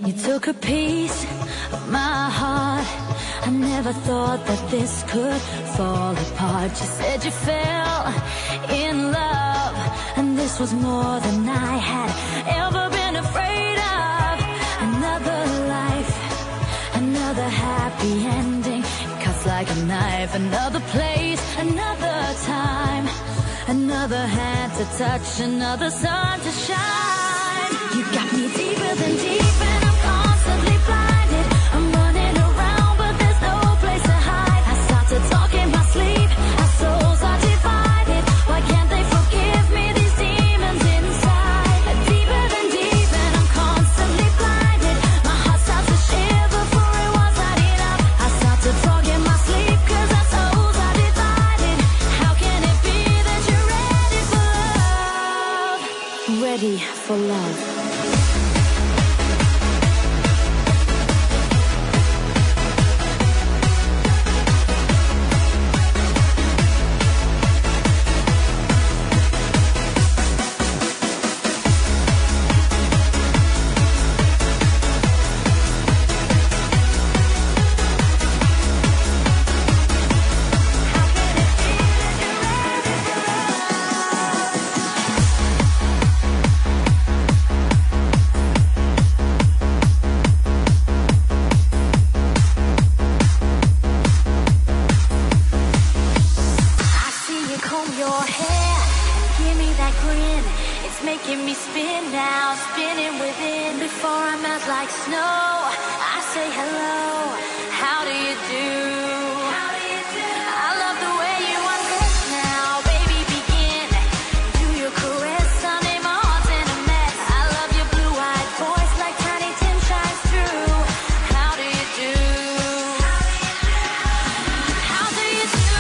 You took a piece of my heart. I never thought that this could fall apart. You said you fell in love, and this was more than I had ever been afraid of. Another life, another happy ending. It cuts like a knife. Another place, another time, another hand to touch, another sun to shine. You got me deeper than deep, and I'm constantly blinded. I'm running around, but there's no place to hide. I start to talk in my sleep. Our souls are divided. Why can't they forgive me? These demons inside. Deeper than deep, and I'm constantly blinded. My heart starts to shiver, for it was not enough. I start to talk in my sleep, 'cause our souls are divided. How can it be that you're ready for love? Ready for love. Making me spin now, spinning within. Before I melt like snow, I say hello. How do you do? How do you do? I love the way you undress now, baby. Begin. Do your caress, honey, my heart's in a mess. I love your blue-eyed voice like tiny tin shines through. How do you do? How do you do?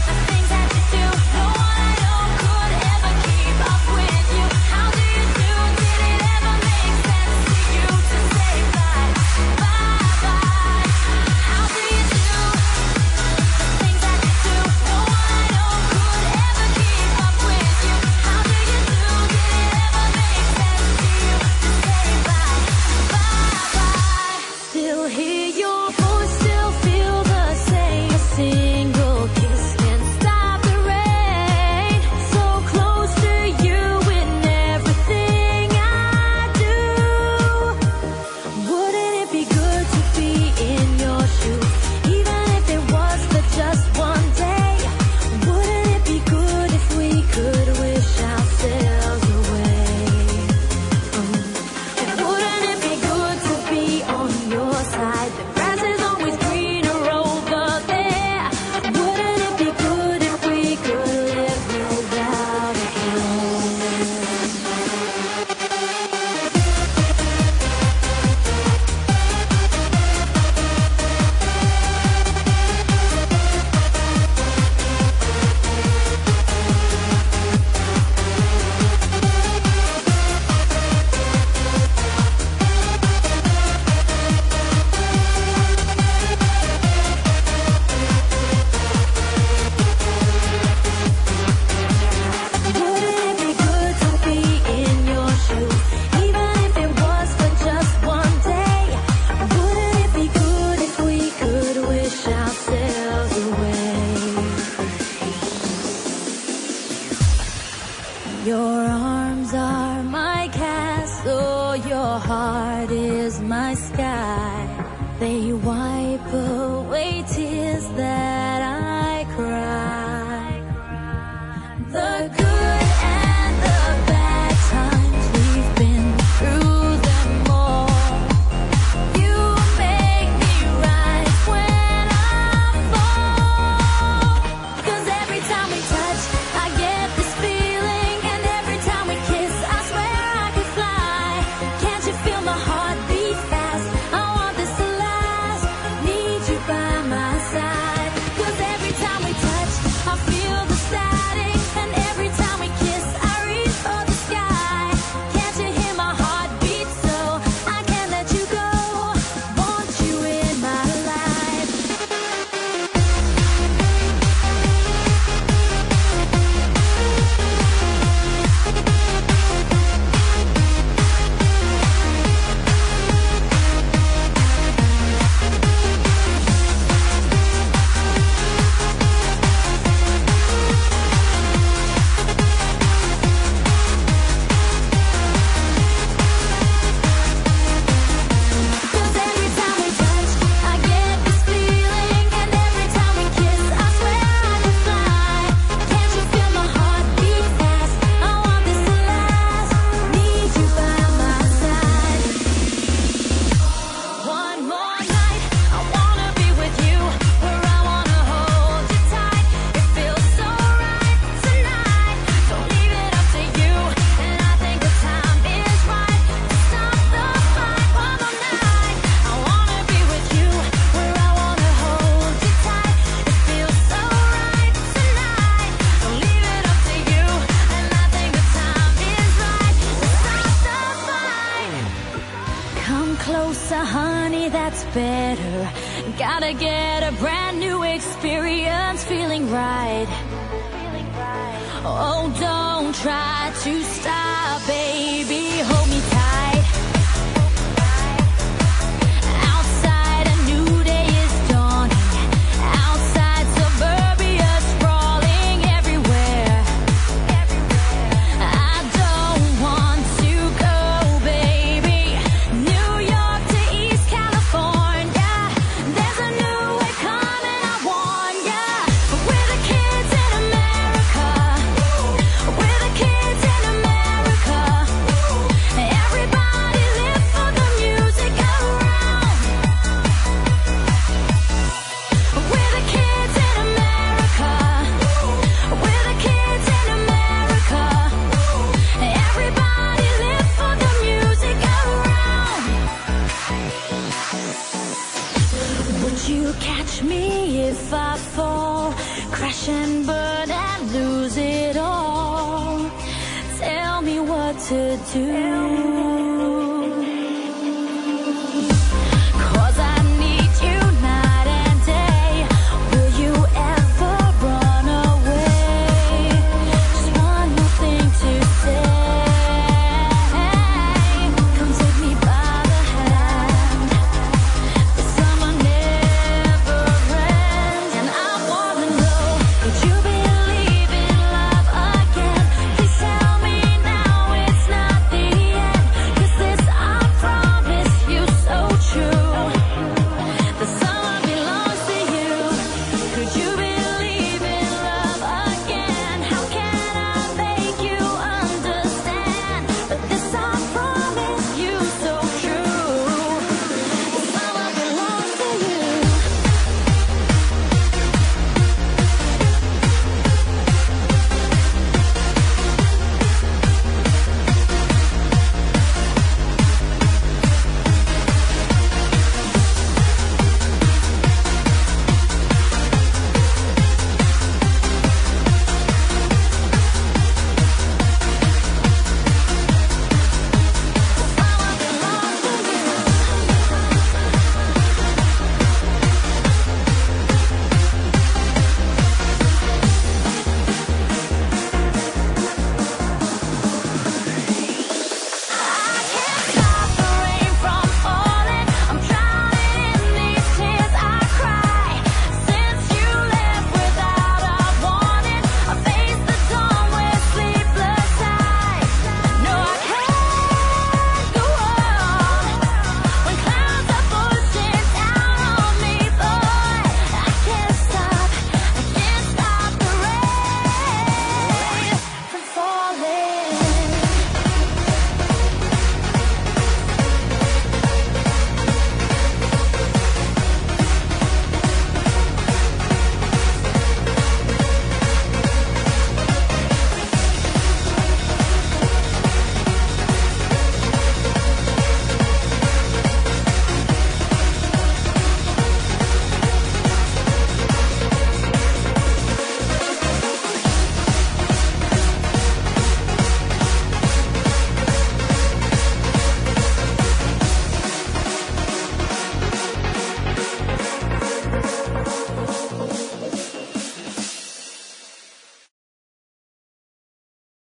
The things that you do, no one I know could ever keep up with you. How do you do? Did it ever make sense to you to say bye, bye, bye? How do you do? The things that you do, no one I know could ever keep up with you. How do you do? Did it ever make sense to you to say bye, bye, bye? Still hear your voice, still feel the same. A single kiss can stop the rain. So close to you in everything I do. Wouldn't it be good to be in your shoes, even if it was for just one day? Wouldn't it be good if we could wish ourselves away? And wouldn't it be good to be on your side? The grass is always greener over there. Wouldn't it be good if we could live without a care? Wouldn't it be good to be in your shoes, even if it was for just one day? Wouldn't it be good if we could wish ourselves away? Your arms are my castle, your heart is my sky. They wipe away tears that I cry. The good and the bad times, we've been through them all. You make me rise when I fall. 'Cause every time we touch, I get this feeling. And every time we kiss, I swear I could fly. Can't you feel my heart beat fast? I want this to last better. Gotta get a brand new experience, feeling right. Oh, don't try to stop, baby, hold me tight. Outside a new day is dawning. Outside suburbia sprawling everywhere. I don't want to go, baby. New York to East California. There's a new way coming, I warn ya. We're the kids in America. We're the kids in America. Everybody live for the music around. We're the kids in America. We're the kids in America. Everybody live for the music around. Would you catch me if I fall, crash and burn and lose it all? Tell me what to do.